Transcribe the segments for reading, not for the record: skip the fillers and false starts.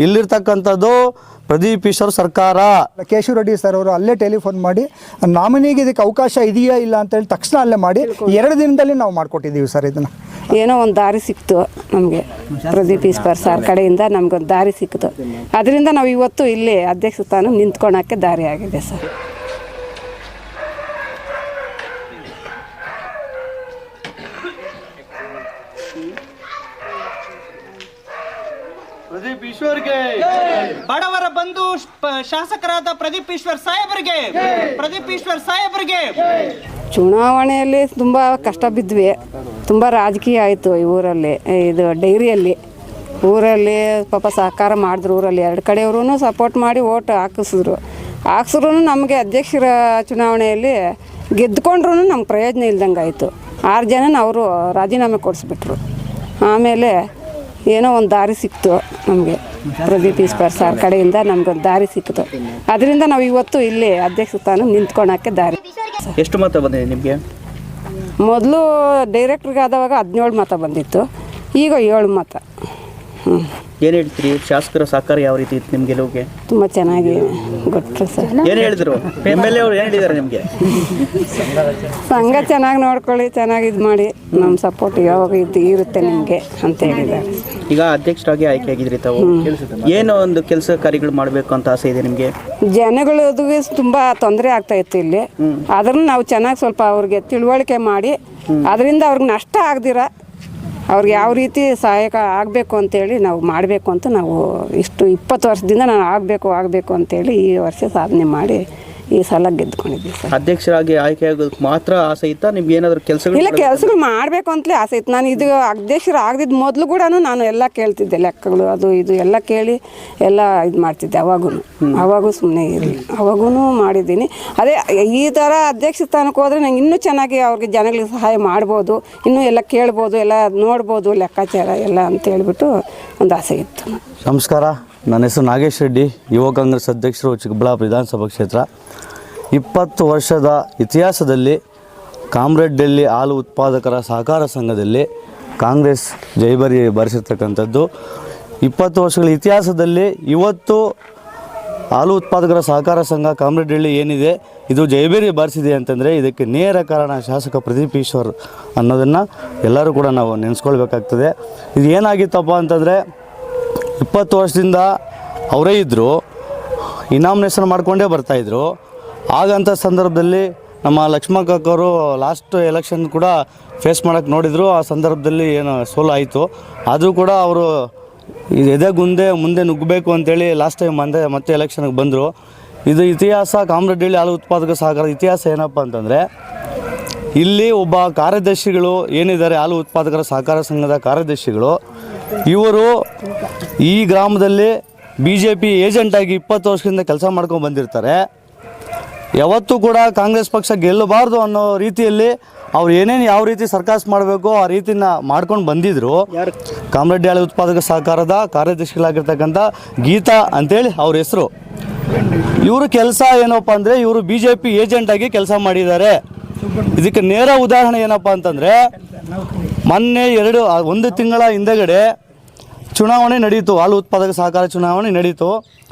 ಇಲ್ಲಿರ್ತಕ್ಕಂಥದ್ದು ಪ್ರದೀಪ್ ಈಶ್ವರ್ ಸರ್ಕಾರ. ಕೇಶವ ರೆಡ್ಡಿ ಸರ್ ಅವರು ಅಲ್ಲೇ ಟೆಲಿಫೋನ್ ಮಾಡಿ ನಾಮಿನಿಗೆ ಇದಕ್ಕೆ ಅವಕಾಶ ಇದೆಯಾ ಇಲ್ಲ ಅಂತೇಳಿ ತಕ್ಷಣ ಅಲ್ಲೇ ಮಾಡಿ 2 ದಿನದಲ್ಲಿ ನಾವು ಮಾಡಿಕೊಟ್ಟಿದ್ದೀವಿ ಸರ್. ಇದನ್ನು ಏನೋ ಒಂದು ದಾರಿ ಸಿಕ್ತು ನಮಗೆ, ಪ್ರದೀಪ್ ಈಶ್ವರ್ ಸರ್ ಕಡೆಯಿಂದ ನಮಗೊಂದು ದಾರಿ ಸಿಕ್ತು. ಅದರಿಂದ ನಾವು ಇವತ್ತು ಇಲ್ಲಿ ಅಧ್ಯಕ್ಷ ಸ್ಥಾನ ನಿಂತ್ಕೊಳ್ಳೋಕ್ಕೆ ದಾರಿ ಆಗಿದೆ ಸರ್. ಪ್ರದೀಪ್ ಈಶ್ವರ್ಗೆ, ಬಡವರ ಬಂಧು ಶಾಸಕರಾದ ಪ್ರದೀಪ್ ಈಶ್ವರ್ ಸಾಹೇಬರಿಗೆ, ಪ್ರದೀಪ್ ಈಶ್ವರ್ ಸಾಹೇಬರಿಗೆ. ಚುನಾವಣೆಯಲ್ಲಿ ತುಂಬ ಕಷ್ಟ ಬಿದ್ವಿ, ತುಂಬ ರಾಜಕೀಯ ಆಯಿತು ಈ ಊರಲ್ಲಿ. ಇದು ಡೈರಿಯಲ್ಲಿ ಊರಲ್ಲಿ ಪಾಪ ಸಹಕಾರ ಮಾಡಿದ್ರು. ಊರಲ್ಲಿ 2 ಕಡೆಯವರು ಸಪೋರ್ಟ್ ಮಾಡಿ ಓಟ್ ಹಾಕ್ಸಿದ್ರು ನಮಗೆ ಅಧ್ಯಕ್ಷರ ಚುನಾವಣೆಯಲ್ಲಿ ಗೆದ್ದುಕೊಂಡ್ರೂ ನಮ್ಗೆ ಪ್ರಯೋಜನ ಇಲ್ದಂಗೆ ಆಯಿತು. 6 ಜನ ಅವರು ರಾಜೀನಾಮೆ ಕೊಡಿಸ್ಬಿಟ್ರು. ಆಮೇಲೆ ಏನೋ ಒಂದು ದಾರಿ ಸಿಕ್ತು ನಮಗೆ, ಪ್ರದೀಪ್ ಈಶ್ವರ್ ಸರ್ ಕಡೆಯಿಂದ ನಮಗೊಂದು ದಾರಿ ಸಿಕ್ತು. ಅದರಿಂದ ನಾವು ಇವತ್ತು ಇಲ್ಲಿ ಅಧ್ಯಕ್ಷ ಸ್ಥಾನ ನಿಂತ್ಕೊಳ್ಳೋಕ್ಕೆ ದಾರಿ. ಎಷ್ಟು ಮತ ಬಂದಿದೆ ನಿಮಗೆ? ಮೊದಲು ಡೈರೆಕ್ಟ್ರಿಗೆ ಆದವಾಗ 17 ಮತ ಬಂದಿತ್ತು, ಈಗ 7 ಮತ. ಏನು ಹೇಳ್ತೀರಿ? ಶಾಸಕರ ಸಹಕಾರ ಯಾವ ರೀತಿ ಇತ್ತು ನಿಮ್ಮ ಗೆಲುವಿಗೆ? ತುಂಬ ಚೆನ್ನಾಗಿ ಕೊಟ್ಟರು ಸರ್. ಏನು ಹೇಳಿದ್ರು MLA ಅವರು? ಏನು ಹೇಳಿದ್ದಾರೆ ನಿಮಗೆ? ಸಂಘ ಚೆನ್ನಾಗಿ ನೋಡ್ಕೊಳ್ಳಿ, ಚೆನ್ನಾಗಿ ಇದು ಮಾಡಿ, ನಮ್ಮ ಸಪೋರ್ಟ್ ಯಾವಾಗ ಇರುತ್ತೆ ನಿಮಗೆ ಅಂತ ಹೇಳಿದ್ದಾರೆ. ಈಗ ಅಧ್ಯಕ್ಷರಾಗಿ ಆಯ್ಕೆ ಆಗಿದ್ರಿ ತಾವು, ಏನೋ ಒಂದು ಕೆಲಸ ಕಾರ್ಯಗಳು ಮಾಡಬೇಕು ಅಂತ ಆಸೆ ಇದೆ ನಿಮಗೆ? ಜನಗಳಿಗೆ ತುಂಬ ತೊಂದರೆ ಆಗ್ತಾ ಇತ್ತು ಇಲ್ಲಿ. ಅದನ್ನು ನಾವು ಚೆನ್ನಾಗಿ ಸ್ವಲ್ಪ ಅವ್ರಿಗೆ ತಿಳುವಳಿಕೆ ಮಾಡಿ, ಅದರಿಂದ ಅವ್ರಿಗೆ ನಷ್ಟ ಆಗದಿರ ಅವ್ರಿಗೆ ಯಾವ ರೀತಿ ಸಹಾಯಕ ಆಗಬೇಕು ಅಂತೇಳಿ ನಾವು ಮಾಡಬೇಕು ಅಂತ ನಾವು 20 ವರ್ಷದಿಂದ ನಾನು ಆಗಬೇಕು ಅಂತೇಳಿ ಈ ವರ್ಷ ಸಾಧನೆ ಮಾಡಿ ಈ ಸಲ ಗೆದ್ದುಕೊಂಡಿದ್ದೀವಿ ಸರ್. ಅಧ್ಯಕ್ಷರಾಗಿ ಆಯ್ಕೆ ಆಗೋದಕ್ಕೆ ಮಾತ್ರ ಆಸೆ ಇತ್ತಾ? ನಿಮ್ಗೆ ಏನಾದರೂ ಕೆಲಸಗಳು? ಇಲ್ಲ, ಕೆಲಸಗಳು ಮಾಡಬೇಕು ಅಂತಲೇ ಆಸೆ ಇತ್ತು. ನಾನು ಇದು ಅಧ್ಯಕ್ಷರು ಆಗದಿದ್ದ ಮೊದಲು ಕೂಡ ನಾನು ಎಲ್ಲ ಕೇಳ್ತಿದ್ದೆ, ಲೆಕ್ಕಗಳು ಅದು ಇದು ಎಲ್ಲ ಕೇಳಿ ಎಲ್ಲ ಇದು ಮಾಡ್ತಿದ್ದೆ. ಅವಾಗೂ ಸುಮ್ಮನೆ ಇರಲಿ, ಅವಾಗೂ ಮಾಡಿದ್ದೀನಿ. ಅದೇ ಈ ಥರ ಅಧ್ಯಕ್ಷ ಸ್ಥಾನಕ್ಕೆ ಹೋದರೆ ನಂಗೆ ಇನ್ನೂ ಚೆನ್ನಾಗಿ ಅವ್ರಿಗೆ ಜನಗಳಿಗೆ ಸಹಾಯ ಮಾಡ್ಬೋದು, ಇನ್ನೂ ಎಲ್ಲ ಕೇಳ್ಬೋದು, ಎಲ್ಲ ನೋಡ್ಬೋದು, ಲೆಕ್ಕಾಚಾರ ಎಲ್ಲ ಅಂತ ಹೇಳ್ಬಿಟ್ಟು ಒಂದು ಆಸೆ ಇತ್ತು. ನಮಸ್ಕಾರ, ನನ್ನ ಹೆಸರು ನಾಗೇಶ್ ರೆಡ್ಡಿ, ಯುವ ಕಾಂಗ್ರೆಸ್ ಅಧ್ಯಕ್ಷರು, ಚಿಕ್ಕಬಳ್ಳಾಪುರ ವಿಧಾನಸಭಾ ಕ್ಷೇತ್ರ. 20 ವರ್ಷದ ಇತಿಹಾಸದಲ್ಲಿ ಕಾಮ್ರೆಡ್ಡಿಯಲ್ಲಿ ಹಾಲು ಉತ್ಪಾದಕರ ಸಹಕಾರ ಸಂಘದಲ್ಲಿ ಕಾಂಗ್ರೆಸ್ ಜೈಬರಿ ಬಾರಿಸಿರ್ತಕ್ಕಂಥದ್ದು. 20 ವರ್ಷಗಳ ಇತಿಹಾಸದಲ್ಲಿ ಇವತ್ತು ಹಾಲು ಉತ್ಪಾದಕರ ಸಹಕಾರ ಸಂಘ ಕಾಮ್ರೆಡ್ಡಿಯಲ್ಲಿ ಏನಿದೆ ಇದು ಜೈಬೇರಿ ಬಾರಿಸಿದೆ ಅಂತಂದರೆ ಇದಕ್ಕೆ ನೇರ ಕಾರಣ ಶಾಸಕ ಪ್ರದೀಪ್ ಈಶ್ವರ್ ಅನ್ನೋದನ್ನು ಎಲ್ಲರೂ ಕೂಡ ನಾವು ನೆನೆಸ್ಕೊಳ್ಬೇಕಾಗ್ತದೆ. ಇದು ಏನಾಗಿತ್ತಪ್ಪ ಅಂತಂದರೆ 20 ವರ್ಷದಿಂದ ಅವರೇ ಇದ್ದರು, ಇನಾಮಿನೇಷನ್ ಮಾಡಿಕೊಂಡೇ ಬರ್ತಾಯಿದ್ರು. ಆಗಂಥ ಸಂದರ್ಭದಲ್ಲಿ ನಮ್ಮ ಲಕ್ಷ್ಮಣ ಕಾಕವರು ಲಾಸ್ಟ್ ಎಲೆಕ್ಷನ್ ಕೂಡ ಫೇಸ್ ಮಾಡೋಕ್ಕೆ ನೋಡಿದರು. ಆ ಸಂದರ್ಭದಲ್ಲಿ ಏನು ಸೋಲು ಆಯಿತು, ಆದರೂ ಕೂಡ ಅವರು ಮುಂದೆ ನುಗ್ಗಬೇಕು ಅಂತೇಳಿ ಲಾಸ್ಟ್ ಟೈಮ್ ಮತ್ತೆ ಎಲೆಕ್ಷನ್ಗೆ ಬಂದರು. ಇದು ಇತಿಹಾಸ. ಕಾಮರೆಡ್ಡಿಯಲ್ಲಿ ಹಾಲು ಉತ್ಪಾದಕ ಸಹಕಾರದ ಇತಿಹಾಸ ಏನಪ್ಪ ಅಂತಂದರೆ, ಇಲ್ಲಿ ಒಬ್ಬ ಕಾರ್ಯದರ್ಶಿಗಳು ಏನಿದ್ದಾರೆ, ಹಾಲು ಉತ್ಪಾದಕರ ಸಹಕಾರ ಸಂಘದ ಕಾರ್ಯದರ್ಶಿಗಳು, ಇವರು ಈ ಗ್ರಾಮದಲ್ಲಿ BJP ಏಜೆಂಟಾಗಿ 20 ವರ್ಷದಿಂದ ಕೆಲಸ ಮಾಡ್ಕೊಂಡು ಬಂದಿರ್ತಾರೆ. ಯಾವತ್ತೂ ಕೂಡ ಕಾಂಗ್ರೆಸ್ ಪಕ್ಷ ಗೆಲ್ಲಬಾರ್ದು ಅನ್ನೋ ರೀತಿಯಲ್ಲಿ ಅವ್ರು ಏನೇನು ಯಾವ ರೀತಿ ಸರ್ಕಾಸ ಮಾಡಬೇಕು ಆ ರೀತಿನ ಮಾಡ್ಕೊಂಡು ಬಂದಿದ್ದರು. ಕಾಮರೆಡ್ಡಿ ಹಾಲು ಉತ್ಪಾದಕ ಸಹಕಾರದ ಕಾರ್ಯದರ್ಶಿಗಳಾಗಿರ್ತಕ್ಕಂಥ ಗೀತಾ ಅಂತೇಳಿ ಅವ್ರ ಹೆಸರು. ಇವರು ಕೆಲಸ ಏನಪ್ಪ ಅಂದರೆ, ಇವರು BJP ಏಜೆಂಟಾಗಿ ಕೆಲಸ ಮಾಡಿದ್ದಾರೆ. ಇದಕ್ಕೆ ನೇರ ಉದಾಹರಣೆ ಏನಪ್ಪ ಅಂತಂದರೆ, ಮೊನ್ನೆ 1 ತಿಂಗಳ ಹಿಂದೆಗಡೆ ಚುನಾವಣೆ ನಡೀತು, ಹಾಲು ಉತ್ಪಾದಕ ಸಹಕಾರ ಚುನಾವಣೆ ನಡೀತು.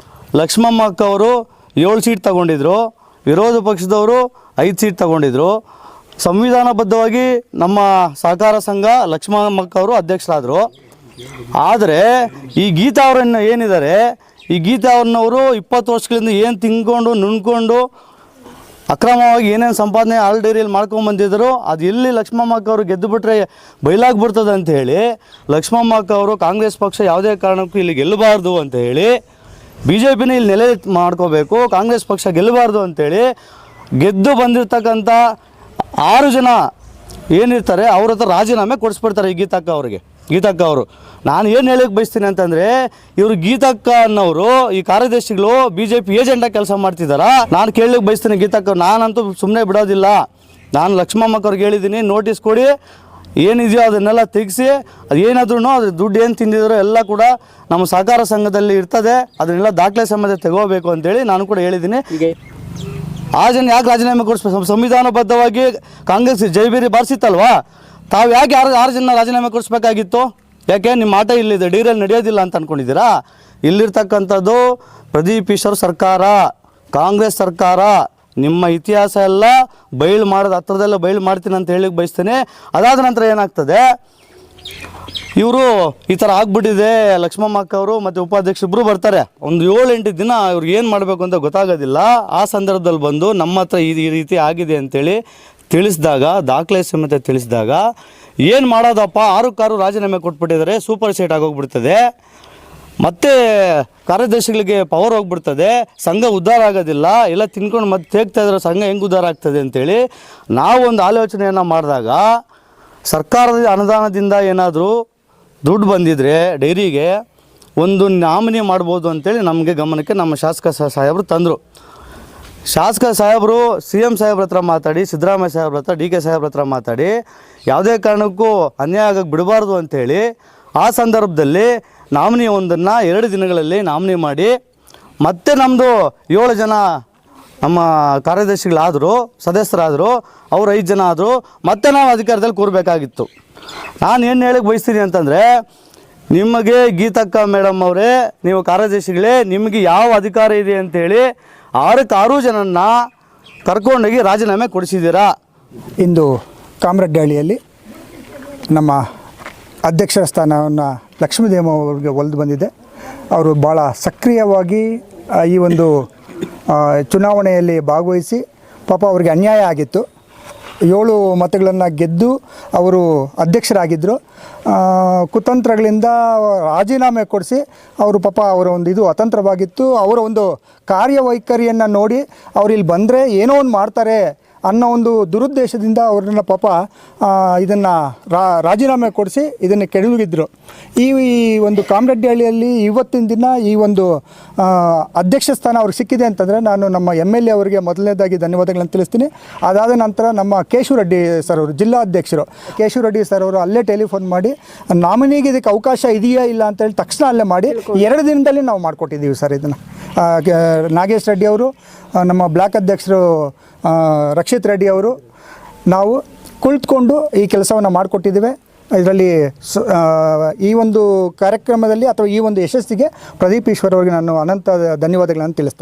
ಲಕ್ಷ್ಮಮ್ಮ ಅಕ್ಕವರು 7 ಸೀಟ್ ತಗೊಂಡಿದ್ರು, ವಿರೋಧ ಪಕ್ಷದವರು 5 ಸೀಟ್ ತಗೊಂಡಿದ್ರು. ಸಂವಿಧಾನಬದ್ಧವಾಗಿ ನಮ್ಮ ಸಹಕಾರ ಸಂಘ ಲಕ್ಷ್ಮಮ್ಮ ಅಕ್ಕವರು ಅಧ್ಯಕ್ಷರಾದರು. ಆದರೆ ಈ ಗೀತಾ ಅವರನ್ನು ಏನಿದ್ದಾರೆ, ಈ ಗೀತಾ ಅವ್ರನ್ನವರು 20 ವರ್ಷಗಳಿಂದ ಏನು ತಿಂದ್ಕೊಂಡು ನುಣ್ಕೊಂಡು ಅಕ್ರಮವಾಗಿ ಏನೇನು ಸಂಪಾದನೆ ಹಾಲು ಡೈರಿಯಲ್ಲಿ ಮಾಡ್ಕೊಂಬಂದಿದ್ರು, ಅದು ಎಲ್ಲಿ ಲಕ್ಷ್ಮಮ್ಮ ಅಕ್ಕವರು ಗೆದ್ದು ಬಿಟ್ಟರೆ ಬಯಲಾಗ್ಬಿಡ್ತದೆ ಅಂತ ಹೇಳಿ ಲಕ್ಷ್ಮಮ್ಮ ಅಕ್ಕವರು ಕಾಂಗ್ರೆಸ್ ಪಕ್ಷ ಯಾವುದೇ ಕಾರಣಕ್ಕೂ ಇಲ್ಲಿ ಗೆಲ್ಲಬಾರ್ದು ಅಂತ ಹೇಳಿ, BJPನ ಇಲ್ಲಿ ನೆಲೆ ಮಾಡ್ಕೋಬೇಕು, ಕಾಂಗ್ರೆಸ್ ಪಕ್ಷ ಗೆಲ್ಲಬಾರ್ದು ಅಂತೇಳಿ ಗೆದ್ದು ಬಂದಿರತಕ್ಕಂಥ 6 ಜನ ಏನಿರ್ತಾರೆ ಅವ್ರ ಹತ್ರ ರಾಜೀನಾಮೆ ಕೊಡಿಸ್ಬಿಡ್ತಾರೆ ಈ ಗೀತಕ್ಕ ಅವರು. ನಾನು ಏನು ಹೇಳಕ್ಕೆ ಬಯಸ್ತೀನಿ ಅಂತಂದರೆ, ಇವರು ಗೀತಕ್ಕ ಅನ್ನೋರು ಈ ಕಾರ್ಯದರ್ಶಿಗಳು BJP ಏಜೆಂಟಾಗಿ ಕೆಲಸ ಮಾಡ್ತಿದ್ದಾರಾ? ನಾನು ಕೇಳಲಿಕ್ಕೆ ಬಯಸ್ತೀನಿ ಗೀತಕ್ಕ, ನಾನಂತೂ ಸುಮ್ಮನೆ ಬಿಡೋದಿಲ್ಲ. ನಾನು ಲಕ್ಷ್ಮಮ್ಮ ಅವ್ರಿಗೆ ಹೇಳಿದ್ದೀನಿ, ನೋಟಿಸ್ ಕೊಡಿ, ಏನಿದೆಯೋ ಅದನ್ನೆಲ್ಲ ತೆಗೆಸಿ, ಅದು ಏನಾದ್ರೂ ಅದ್ರ ದುಡ್ಡು ಏನು ತಿಂದಿದ್ರು ಎಲ್ಲ ಕೂಡ ನಮ್ಮ ಸಹಕಾರ ಸಂಘದಲ್ಲಿ ಇರ್ತದೆ, ಅದನ್ನೆಲ್ಲ ದಾಖಲೆ ಸಮೇತ ತೆಗೋಬೇಕು ಅಂತೇಳಿ ನಾನು ಕೂಡ ಹೇಳಿದ್ದೀನಿ. ಆ ಜನ ಯಾಕೆ ರಾಜೀನಾಮೆ ಕೊಡಿಸ್ಬೇಕು? ಸಂವಿಧಾನಬದ್ಧವಾಗಿ ಕಾಂಗ್ರೆಸ್ ಜೈಬೇರಿ ಬಾರಿಸಿತ್ತಲ್ವಾ, ತಾವು ಯಾಕೆ 6 ಜನ ರಾಜೀನಾಮೆ ಕೊಡಿಸ್ಬೇಕಾಗಿತ್ತು? ಯಾಕೆ ನಿಮ್ಮ ಆಟ ಇಲ್ಲಿದೆ, ಡೈರಿಯಲ್ಲಿ ನಡೆಯೋದಿಲ್ಲ ಅಂತ ಅಂದ್ಕೊಂಡಿದ್ದೀರಾ? ಇಲ್ಲಿರ್ತಕ್ಕಂಥದ್ದು ಪ್ರದೀಪ್ ಈಶ್ವರ್ ಸರ್ಕಾರ, ಕಾಂಗ್ರೆಸ್ ಸರ್ಕಾರ. ನಿಮ್ಮ ಇತಿಹಾಸ ಎಲ್ಲ ಬಯಲು ಮಾಡೋದು ಹತ್ರದೆಲ್ಲ ಬಯಲು ಮಾಡ್ತೀನಿ ಅಂತ ಹೇಳಿಕ್ಕೆ ಬಯಸ್ತೇನೆ. ಅದಾದ ನಂತರ ಏನಾಗ್ತದೆ, ಇವರು ಈ ಥರ ಆಗ್ಬಿಟ್ಟಿದೆ, ಲಕ್ಷ್ಮಮ್ಮ ಅಕ್ಕ ಅವರು ಮತ್ತು ಉಪಾಧ್ಯಕ್ಷರಿಬ್ಬರು ಬರ್ತಾರೆ. ಒಂದು 7-8 ದಿನ ಇವ್ರಿಗೆ ಏನು ಮಾಡಬೇಕು ಅಂತ ಗೊತ್ತಾಗೋದಿಲ್ಲ. ಆ ಸಂದರ್ಭದಲ್ಲಿ ಬಂದು ನಮ್ಮ ಹತ್ರ ಈ ರೀತಿ ಆಗಿದೆ ಅಂತೇಳಿ ತಿಳಿಸಿದಾಗ, ದಾಖಲೆ ಸಮೇತ ತಿಳಿಸಿದಾಗ, ಏನು ಮಾಡೋದಪ್ಪ, 6 ರಾಜೀನಾಮೆ ಕೊಟ್ಬಿಟ್ಟಿದ್ದಾರೆ, ಸೂಪರ್ ಸೀಟ್ ಆಗೋಗ್ಬಿಡ್ತದೆ, ಮತ್ತೆ ಕಾರ್ಯದರ್ಶಿಗಳಿಗೆ ಪವರ್ ಹೋಗ್ಬಿಡ್ತದೆ, ಸಂಘ ಉದ್ಧಾರ ಆಗೋದಿಲ್ಲ, ಎಲ್ಲ ತಿನ್ಕೊಂಡು ಮತ್ತೆ ತೇಗ್ತಾ ಇದ್ರೆ ಸಂಘ ಹೆಂಗೆ ಉದ್ಧಾರ ಆಗ್ತದೆ ಅಂತೇಳಿ ನಾವು ಒಂದು ಆಲೋಚನೆಯನ್ನು ಮಾಡಿದಾಗ, ಸರ್ಕಾರದ ಅನುದಾನದಿಂದ ಏನಾದರೂ ದುಡ್ಡು ಬಂದಿದ್ರೆ ಡೈರಿಗೆ ಒಂದು ನಾಮಿನಿ ಮಾಡ್ಬೋದು ಅಂತೇಳಿ ನಮಗೆ ಗಮನಕ್ಕೆ ನಮ್ಮ ಶಾಸಕ ಸಾಹೇಬರು ತಂದರು. ಶಾಸಕ ಸಾಹೇಬರು CM ಸಾಹೇಬ್ರ ಹತ್ರ ಮಾತಾಡಿ, ಸಿದ್ದರಾಮಯ್ಯ ಸಾಹೇಬ್ರ ಹತ್ರ, DK ಸಾಹೇಬ್ರ ಹತ್ರ ಮಾತಾಡಿ ಯಾವುದೇ ಕಾರಣಕ್ಕೂ ಅನ್ಯಾಯ ಆಗಕ್ಕೆ ಬಿಡಬಾರ್ದು ಅಂಥೇಳಿ ಆ ಸಂದರ್ಭದಲ್ಲಿ ನಾಮಿನಿ ಒಂದನ್ನು 2 ದಿನಗಳಲ್ಲಿ ನಾಮಿನಿ ಮಾಡಿ, ಮತ್ತೆ ನಮ್ಮದು 7 ಜನ ನಮ್ಮ ಕಾರ್ಯದರ್ಶಿಗಳಾದರು, ಸದಸ್ಯರಾದರು, ಅವ್ರು 5 ಜನ ಆದರು, ಮತ್ತೆ ನಾವು ಅಧಿಕಾರದಲ್ಲಿ ಕೂರಬೇಕಾಗಿತ್ತು. ನಾನು ಏನು ಹೇಳಕ್ಕೆ ಬಯಸ್ತೀನಿ ಅಂತಂದರೆ, ನಿಮಗೆ ಗೀತಕ್ಕ ಮೇಡಮ್ ಅವರೇ, ನೀವು ಕಾರ್ಯದರ್ಶಿಗಳೇ, ನಿಮಗೆ ಯಾವ ಅಧಿಕಾರ ಇದೆ ಅಂಥೇಳಿ 6 ಜನನ್ನ ಕರ್ಕೊಂಡೋಗಿ ರಾಜೀನಾಮೆ ಕೊಡಿಸಿದ್ದೀರಾ. ಇಂದು ಕಾಮರೆಡ್ಡಿಹಳ್ಳಿಯಲ್ಲಿ ನಮ್ಮ ಅಧ್ಯಕ್ಷರ ಸ್ಥಾನವನ್ನು ಲಕ್ಷ್ಮೀದೇವ ಅವರಿಗೆ ಒಲಿದು ಬಂದಿದೆ. ಅವರು ಭಾಳ ಸಕ್ರಿಯವಾಗಿ ಈ ಒಂದು ಚುನಾವಣೆಯಲ್ಲಿ ಭಾಗವಹಿಸಿ, ಪಾಪ ಅವರಿಗೆ ಅನ್ಯಾಯ ಆಗಿತ್ತು. 7 ಮತಗಳನ್ನು ಗೆದ್ದು ಅವರು ಅಧ್ಯಕ್ಷರಾಗಿದ್ದರು. ಕುತಂತ್ರಗಳಿಂದ ರಾಜೀನಾಮೆ ಕೊಡಿಸಿ ಅವರು ಪಾಪ ಅವರ ಒಂದು ಇದು ಅತಂತ್ರವಾಗಿತ್ತು. ಅವರ ಒಂದು ಕಾರ್ಯವೈಖರಿಯನ್ನು ನೋಡಿ ಅವ್ರು ಇಲ್ಲಿ ಬಂದರೆ ಏನೋ ಒಂದು ಮಾಡ್ತಾರೆ ಅನ್ನೋ ಒಂದು ದುರುದ್ದೇಶದಿಂದ ಅವ್ರನ್ನ ಪಾಪ ಇದನ್ನು ರಾಜೀನಾಮೆ ಕೊಡಿಸಿ ಇದನ್ನು ಕೆಡವಿದ್ರು. ಈ ಒಂದು ಕಾಮರೆಡ್ಡಿಹಳ್ಳಿಯಲ್ಲಿ ಇವತ್ತಿನ ದಿನ ಈ ಒಂದು ಅಧ್ಯಕ್ಷ ಸ್ಥಾನ ಅವ್ರಿಗೆ ಸಿಕ್ಕಿದೆ ಅಂತಂದರೆ ನಾನು ನಮ್ಮ MLA ಅವರಿಗೆ ಮೊದಲನೇದಾಗಿ ಧನ್ಯವಾದಗಳನ್ನು ತಿಳಿಸ್ತೀನಿ. ಅದಾದ ನಂತರ ನಮ್ಮ ಕೇಶವರೆಡ್ಡಿ ಸರ್ ಅವರು ಜಿಲ್ಲಾಧ್ಯಕ್ಷರು ಕೇಶವರೆಡ್ಡಿ ಸರ್ ಅವರು ಅಲ್ಲೇ ಟೆಲಿಫೋನ್ ಮಾಡಿ ನಾಮಿನಿಗೆ ಇದಕ್ಕೆ ಅವಕಾಶ ಇದೆಯಾ ಇಲ್ಲ ಅಂತೇಳಿ ತಕ್ಷಣ ಅಲ್ಲೇ ಮಾಡಿ 2 ದಿನದಲ್ಲಿ ನಾವು ಮಾಡಿಕೊಟ್ಟಿದ್ದೀವಿ ಸರ್. ಇದನ್ನು ನಾಗೇಶ್ ರೆಡ್ಡಿ ಅವರು, ನಮ್ಮ ಬ್ಲಾಕ್ ಅಧ್ಯಕ್ಷರು ರಕ್ಷಿತ್ ರೆಡ್ಡಿ ಅವರು, ನಾವು ಕುಳಿತುಕೊಂಡು ಈ ಕೆಲಸವನ್ನು ಮಾಡಿಕೊಟ್ಟಿದ್ದೇವೆ. ಇದರಲ್ಲಿ ಈ ಒಂದು ಕಾರ್ಯಕ್ರಮದಲ್ಲಿ ಅಥವಾ ಈ ಒಂದು ಯಶಸ್ಸಿಗೆ ಪ್ರದೀಪ್ ಈಶ್ವರ್ ಅವರಿಗೆ ನಾನು ಅನಂತ ಧನ್ಯವಾದಗಳನ್ನು ತಿಳಿಸ್ತೇನೆ.